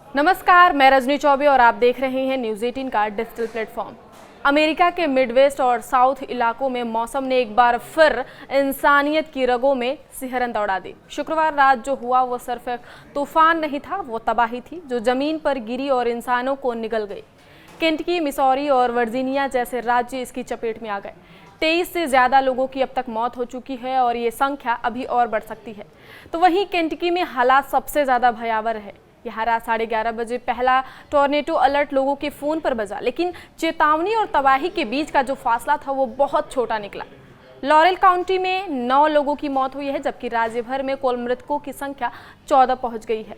नमस्कार, मैं रजनी चौबे और आप देख रहे हैं न्यूज़ 18 का डिजिटल प्लेटफॉर्म। अमेरिका के मिडवेस्ट और साउथ इलाकों में मौसम ने एक बार फिर इंसानियत की रगों में सिहरन दौड़ा दी। शुक्रवार रात जो हुआ वो सिर्फ एक तूफान नहीं था, वो तबाही थी जो जमीन पर गिरी और इंसानों को निगल गई। केंटकी, मिसौरी और वर्जीनिया जैसे राज्य इसकी चपेट में आ गए। 23 से ज़्यादा लोगों की अब तक मौत हो चुकी है और ये संख्या अभी और बढ़ सकती है। तो वहीं केंटकी में हालात सबसे ज़्यादा भयावह है। यहाँ रात 11:30 बजे पहला टॉर्नेडो अलर्ट लोगों के फ़ोन पर बजा, लेकिन चेतावनी और तबाही के बीच का जो फासला था वो बहुत छोटा निकला। लॉरेल काउंटी में 9 लोगों की मौत हुई है, जबकि राज्य भर में कुल मृतकों की संख्या 14 पहुंच गई है।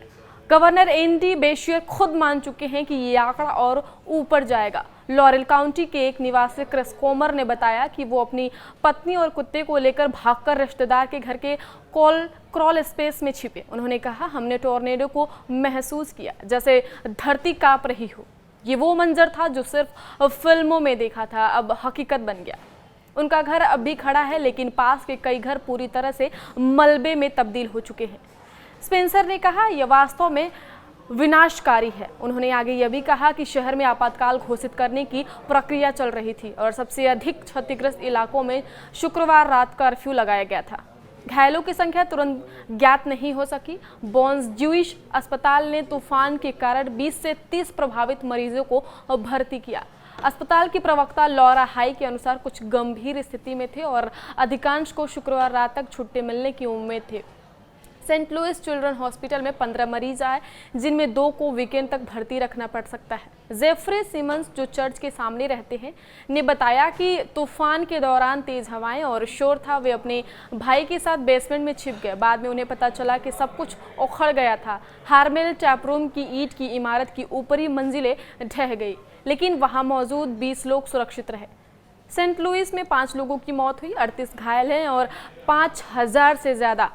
गवर्नर एंडी बेशियर खुद मान चुके हैं कि ये आंकड़ा और ऊपर जाएगा। लॉरेल काउंटी के एक निवासी क्रिस कोमर ने बताया कि वो अपनी पत्नी और कुत्ते को लेकर भागकर रिश्तेदार के घर के क्रॉल स्पेस में छिपे। उन्होंने कहा, हमने टॉर्नेडो को महसूस किया जैसे धरती कांप रही हो। ये वो मंजर था जो सिर्फ फिल्मों में देखा था, अब हकीकत बन गया। उनका घर अब भी खड़ा है, लेकिन पास के कई घर पूरी तरह से मलबे में तब्दील हो चुके हैं। स्पेंसर ने कहा, यह वास्तव में विनाशकारी है। उन्होंने आगे यह भी कहा कि शहर में आपातकाल घोषित करने की प्रक्रिया चल रही थी और सबसे अधिक क्षतिग्रस्त इलाकों में शुक्रवार रात कर्फ्यू लगाया गया था। घायलों की संख्या तुरंत ज्ञात नहीं हो सकी। बोन्स ज्यूइश अस्पताल ने तूफान के कारण 20 से 30 प्रभावित मरीजों को भर्ती किया। अस्पताल की प्रवक्ता लॉरा हाई के अनुसार कुछ गंभीर स्थिति में थे और अधिकांश को शुक्रवार रात तक छुट्टी मिलने की उम्मीद थी। सेंट लुइस चिल्ड्रन हॉस्पिटल में 15 मरीज आए, जिनमें 2 को वीकेंड तक भर्ती रखना पड़ सकता है। जेफ्री सिमंस, जो चर्च के सामने रहते हैं, ने बताया कि तूफान के दौरान तेज हवाएं और शोर था। वे अपने भाई के साथ बेसमेंट में छिप गए। बाद में उन्हें पता चला कि सब कुछ उखड़ गया था। हार्मेल टैपरूम की ईंट की इमारत की ऊपरी मंजिलें ढह गई, लेकिन वहां मौजूद 20 लोग सुरक्षित रहे। सेंट लुइस में 5 लोगों की मौत हुई, 38 घायल हैं और 5000 से ज़्यादा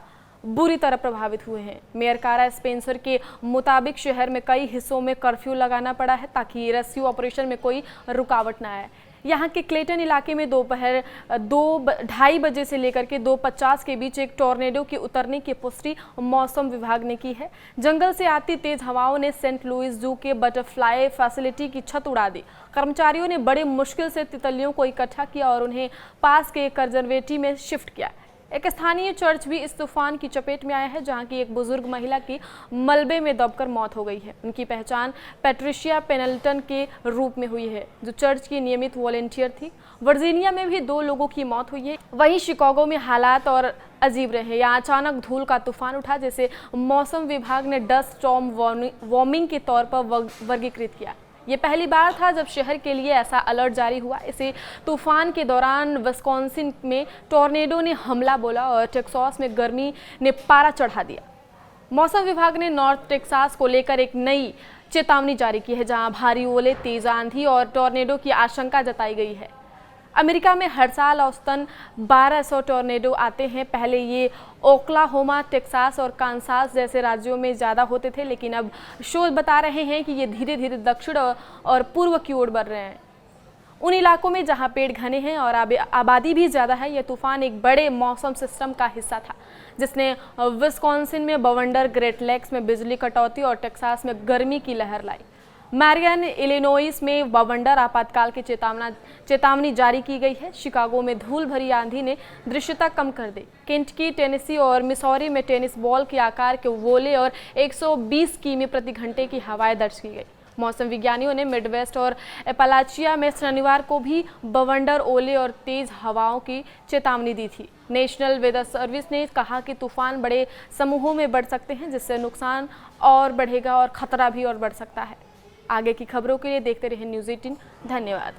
बुरी तरह प्रभावित हुए हैं। मेयर कारा स्पेंसर के मुताबिक शहर में कई हिस्सों में कर्फ्यू लगाना पड़ा है ताकि रेस्क्यू ऑपरेशन में कोई रुकावट न आए। यहाँ के क्लेटन इलाके में दोपहर 2:30 बजे से लेकर के 2:50 के बीच एक टॉर्नेडो के उतरने की पुष्टि मौसम विभाग ने की है। जंगल से आती तेज हवाओं ने सेंट लुइस जू के बटरफ्लाई फैसिलिटी की छत उड़ा दी। कर्मचारियों ने बड़े मुश्किल से तितलियों को इकट्ठा किया और उन्हें पास के कंजर्वेटिव में शिफ्ट किया। एक स्थानीय चर्च भी इस तूफान की चपेट में आया है, जहां की एक बुजुर्ग महिला की मलबे में दबकर मौत हो गई है। उनकी पहचान पैट्रिशिया पेनल्टन के रूप में हुई है, जो चर्च की नियमित वॉलेंटियर थी। वर्जीनिया में भी 2 लोगों की मौत हुई है। वहीं शिकागो में हालात और अजीब रहे। यहाँ अचानक धूल का तूफान उठा, जिसे मौसम विभाग ने डस्ट स्टॉर्म वार्मिंग के तौर पर वर्गीकृत किया। ये पहली बार था जब शहर के लिए ऐसा अलर्ट जारी हुआ। इसे तूफान के दौरान विस्कॉन्सिन में टॉर्नेडो ने हमला बोला और टेक्सास में गर्मी ने पारा चढ़ा दिया। मौसम विभाग ने नॉर्थ टेक्सास को लेकर एक नई चेतावनी जारी की है, जहां भारी ओले, तेज आंधी और टॉर्नेडो की आशंका जताई गई है। अमेरिका में हर साल औसतन 1200 टॉर्नेडो आते हैं। पहले ये ओक्लाहोमा, टेक्सास और कांसास जैसे राज्यों में ज़्यादा होते थे, लेकिन अब शोध बता रहे हैं कि ये धीरे धीरे दक्षिण और पूर्व की ओर बढ़ रहे हैं। उन इलाकों में जहां पेड़ घने हैं और आबादी भी ज़्यादा है, यह तूफान एक बड़े मौसम सिस्टम का हिस्सा था, जिसने विस्कॉन्सिन में बवंडर, ग्रेट लेक्स में बिजली कटौती और टेक्सास में गर्मी की लहर लाई। मैरियन, इलिनोइस में बवंडर आपातकाल की चेतावनी जारी की गई है। शिकागो में धूल भरी आंधी ने दृश्यता कम कर दी। केंटकी, टेनेसी और मिसौरी में टेनिस बॉल के आकार के ओले और 120 किमी प्रति घंटे की हवाएं दर्ज की गई। मौसम विज्ञानियों ने मिडवेस्ट और एपालाचिया में शनिवार को भी बवंडर, ओले और तेज हवाओं की चेतावनी दी थी। नेशनल वेदर सर्विस ने कहा कि तूफान बड़े समूहों में बढ़ सकते हैं, जिससे नुकसान और बढ़ेगा और खतरा भी और बढ़ सकता है। आगे की खबरों के लिए देखते रहें न्यूज़ 18। धन्यवाद।